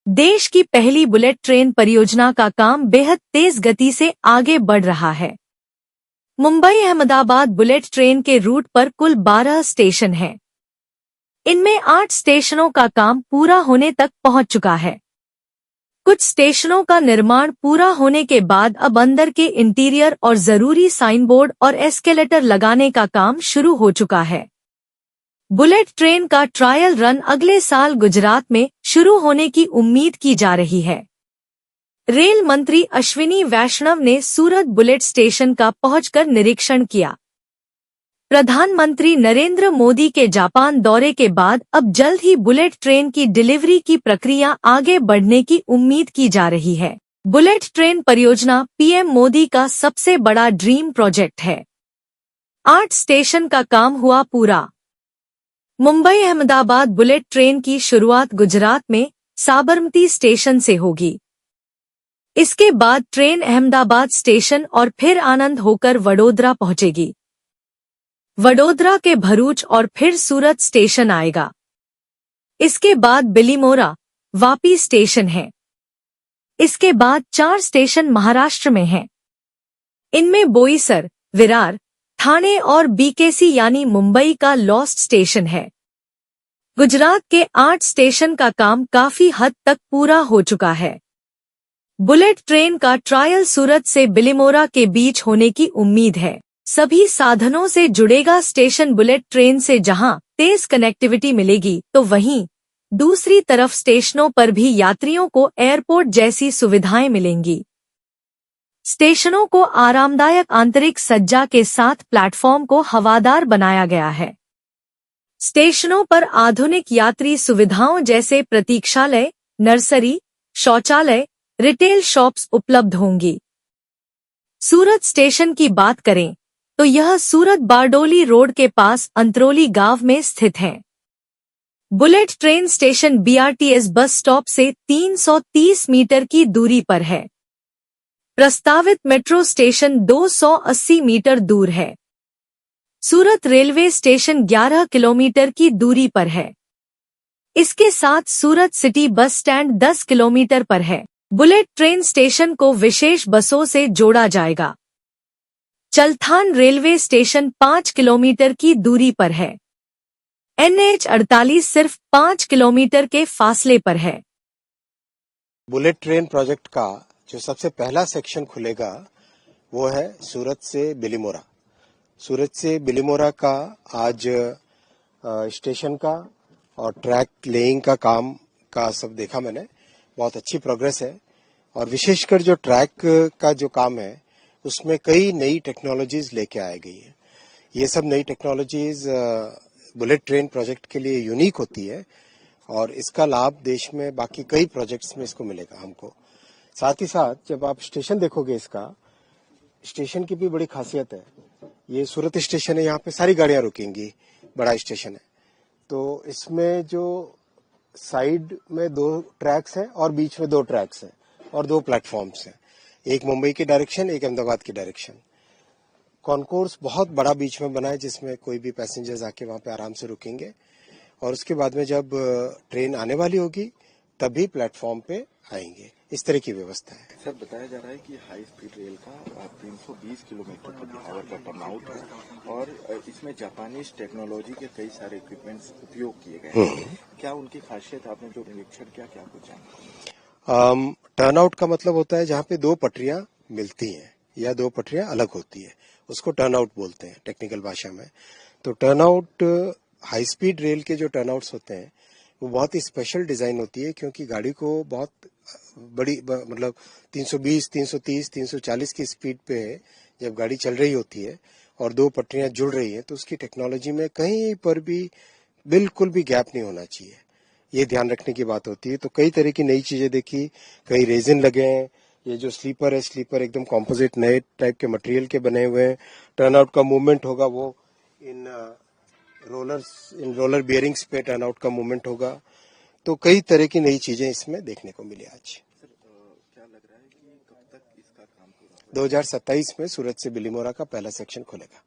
देश की पहली बुलेट ट्रेन परियोजना का काम बेहद तेज गति से आगे बढ़ रहा है। मुंबई अहमदाबाद बुलेट ट्रेन के रूट पर कुल 12 स्टेशन हैं। इनमें 8 स्टेशनों का काम पूरा होने तक पहुंच चुका है। कुछ स्टेशनों का निर्माण पूरा होने के बाद अब अंदर के इंटीरियर और जरूरी साइन बोर्ड और एस्केलेटर लगाने का काम शुरू हो चुका है। बुलेट ट्रेन का ट्रायल रन अगले साल गुजरात में शुरू होने की उम्मीद की जा रही है। रेल मंत्री अश्विनी वैष्णव ने सूरत बुलेट स्टेशन का पहुंचकर निरीक्षण किया। प्रधानमंत्री नरेंद्र मोदी के जापान दौरे के बाद अब जल्द ही बुलेट ट्रेन की डिलीवरी की प्रक्रिया आगे बढ़ने की उम्मीद की जा रही है। बुलेट ट्रेन परियोजना पीएम मोदी का सबसे बड़ा ड्रीम प्रोजेक्ट है। 8 स्टेशन का काम हुआ पूरा। मुंबई अहमदाबाद बुलेट ट्रेन की शुरुआत गुजरात में साबरमती स्टेशन से होगी। इसके बाद ट्रेन अहमदाबाद स्टेशन और फिर आनंद होकर वडोदरा पहुंचेगी। वडोदरा के भरूच और फिर सूरत स्टेशन आएगा। इसके बाद बिलीमोरा, वापी स्टेशन है। इसके बाद 4 स्टेशन महाराष्ट्र में हैं। इनमें बोईसर, विरार, ठाणे और बीकेसी यानी मुंबई का लॉस्ट स्टेशन है। गुजरात के 8 स्टेशन का काम काफी हद तक पूरा हो चुका है। बुलेट ट्रेन का ट्रायल सूरत से बिलीमोरा के बीच होने की उम्मीद है। सभी साधनों से जुड़ेगा स्टेशन बुलेट ट्रेन से, जहां तेज कनेक्टिविटी मिलेगी, तो वहीं दूसरी तरफ स्टेशनों पर भी यात्रियों को एयरपोर्ट जैसी सुविधाएं मिलेंगी। स्टेशनों को आरामदायक आंतरिक सज्जा के साथ प्लेटफॉर्म को हवादार बनाया गया है। स्टेशनों पर आधुनिक यात्री सुविधाओं जैसे प्रतीक्षालय, नर्सरी, शौचालय, रिटेल शॉप्स उपलब्ध होंगी। सूरत स्टेशन की बात करें तो यह सूरत बारडोली रोड के पास अंतरोली गांव में स्थित है। Bullet train station BRTS bus stop से 330 मीटर की दूरी पर है। प्रस्तावित मेट्रो स्टेशन 280 मीटर दूर है। सूरत रेलवे स्टेशन 11 किलोमीटर की दूरी पर है। इसके साथ सूरत सिटी बस स्टैंड 10 किलोमीटर पर है। बुलेट ट्रेन स्टेशन को विशेष बसों से जोड़ा जाएगा। चलथान रेलवे स्टेशन 5 किलोमीटर की दूरी पर है। NH 48 सिर्फ 5 किलोमीटर के फासले पर है। बुलेट ट्रेन प्रोजेक्ट का जो सबसे पहला सेक्शन खुलेगा वो है सूरत से बिलीमोरा। सूरत से बिलीमोरा का आज स्टेशन का और ट्रैक लेइंग का काम का सब देखा मैंने। बहुत अच्छी प्रोग्रेस है और विशेषकर जो ट्रैक का जो काम है उसमें कई नई टेक्नोलॉजीज लेके आई गई है। ये सब नई टेक्नोलॉजीज बुलेट ट्रेन प्रोजेक्ट के लिए यूनिक होती है और इसका लाभ देश में बाकी कई प्रोजेक्ट्स में इसको मिलेगा हमको। साथ ही साथ जब आप स्टेशन देखोगे, इसका स्टेशन की भी बड़ी खासियत है। ये सूरत स्टेशन है, यहाँ पे सारी गाड़ियां रुकेंगी, बड़ा स्टेशन है। तो इसमें जो साइड में 2 ट्रैक्स हैं और बीच में 2 ट्रैक्स हैं और 2 प्लेटफॉर्म्स हैं, एक मुंबई की डायरेक्शन, एक अहमदाबाद की डायरेक्शन। कॉन्कोर्स बहुत बड़ा बीच में बना है जिसमें कोई भी पैसेंजर्स आके वहां पे आराम से रुकेंगे और उसके बाद में जब ट्रेन आने वाली होगी तभी प्लेटफॉर्म पे आएंगे। इस तरह की व्यवस्था है। सर, बताया जा रहा है कि हाई स्पीड रेल का 320 किलोमीटर प्रति आवर का टर्नआउट है और इसमें जापानीज टेक्नोलॉजी के कई सारे इक्विपमेंट्स उपयोग किए गए हैं। क्या उनकी खासियत, आपने जो निरीक्षण किया, क्या कुछ जाना? टर्नआउट का मतलब होता है जहाँ पे 2 पटरियां मिलती हैं या 2 पटरियां अलग होती है, उसको टर्नआउट बोलते हैं टेक्निकल भाषा में। तो टर्नआउट, हाई स्पीड रेल के जो टर्नआउट्स होते हैं वो बहुत ही स्पेशल डिजाइन होती है, क्योंकि गाड़ी को बहुत बड़ी मतलब 320, 330, 340 की स्पीड पे जब गाड़ी चल रही होती है और 2 पटरियां जुड़ रही हैं तो उसकी टेक्नोलॉजी में कहीं पर भी बिल्कुल भी गैप नहीं होना चाहिए। ये ध्यान रखने की बात होती है। तो कई तरह की नई चीजें देखी, कई रेजिन लगे हैं। ये जो स्लीपर है, स्लीपर एकदम कॉम्पोजिट नए टाइप के मटेरियल के बने हुए हैं। टर्नआउट का मूवमेंट होगा वो इन रोलर बियरिंग्स पे टर्नआउट का मूवमेंट होगा। तो कई तरह की नई चीजें इसमें देखने को मिली आज। सर, क्या लग रहा है कि कब तक इसका काम पूरा होगा? 2027 में सूरत से बिलीमोरा का पहला सेक्शन खुलेगा।